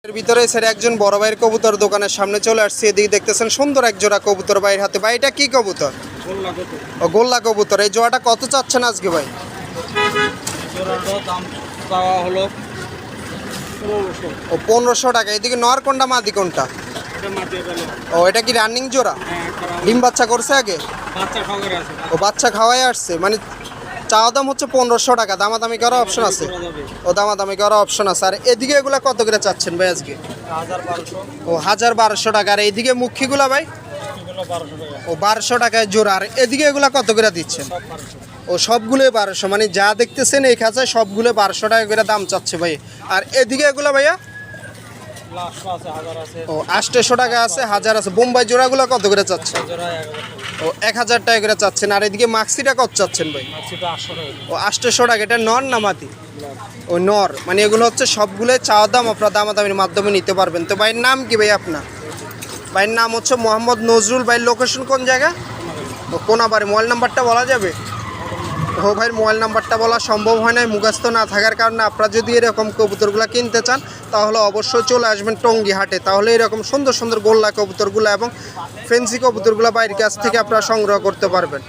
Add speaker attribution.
Speaker 1: এর ভিতরে স্যার একজন বড় ভাইয়ের কবুতর দোকানের সামনে চলে আসছে। এদিকে দেখতেছেন সুন্দর এক জোড়া কবুতর ভাইয়ের হাতে। ভাই এটা কি কবুতর? ও গোল্লা কবুতর। এই জোড়াটা কত চাচ্ছেন আজকে ভাই?
Speaker 2: দাম চাওয়া হলো
Speaker 1: ও 1500 টাকা। এদিকে নর কোনটা মাদি কোনটা? ও এটা কি রানিং জোড়া? ডিম বাচ্চা করছে আগে? ও বাচ্চা খাওয়াই আসছে, মানে চাওয়া দাম হচ্ছে 1500 টাকা। দামাদামি করার অপশন আছে? ও দামাদামি করার অপশন আছে। আর এদিকে এগুলা কত করে চাচ্ছেন ভাই আজকে?
Speaker 2: 1200।
Speaker 1: ও 1200 টাকা। আর এইদিকে মুখিগুলা ভাই? ও 1200 টাকায় জোড়া। আর এদিকে এগুলা কত করে দিচ্ছেন? ও সবগুলোই 1200, মানে যা দেখতেছেন এই খাঁচায় সবগুলো 1200 টাকা করে দাম চাচ্ছে ভাই। আর এদিকে এগুলা ভাইয়া? ও 800 টাকা আছে, 1000 আছে। বোম্বাই জোড়াগুলো কত করে চাচ্ছেন? ও 1000 টাকা করে চাচ্ছেন। আর এদিকে মাক্সিটা কত চাচ্ছেন ভাই? ও 800 টাকা। এটা নর না মাটি? ও নর। মানে এগুলো হচ্ছে সবগুলোই চাওয়া দাম, আপনার দামাদামির মাধ্যমে নিতে পারবেন। তো ভাইয়ের নাম কি ভাই আপনার? ভাইয়ের নাম হচ্ছে মোহাম্মদ নজরুল। ভাইয়ের লোকেশন কোন জায়গা? ও কোনাবাড়ি। মোবাইল নাম্বারটা বলা যাবে? ও ভাইয়ের মোবাইল নাম্বারটা বলা সম্ভব হয় না মুখস্থ না থাকার কারণে। আপনারা যদি এরকম কবুতরগুলো কিনতে চান তাহলে অবশ্যই চলে আসবেন টঙ্গী হাটে। তাহলে এরকম সুন্দর সুন্দর গোল্লা কবুতরগুলো এবং ফেন্সি কবুতরগুলো বাইরের কাছ থেকে আপনারা সংগ্রহ করতে পারবেন।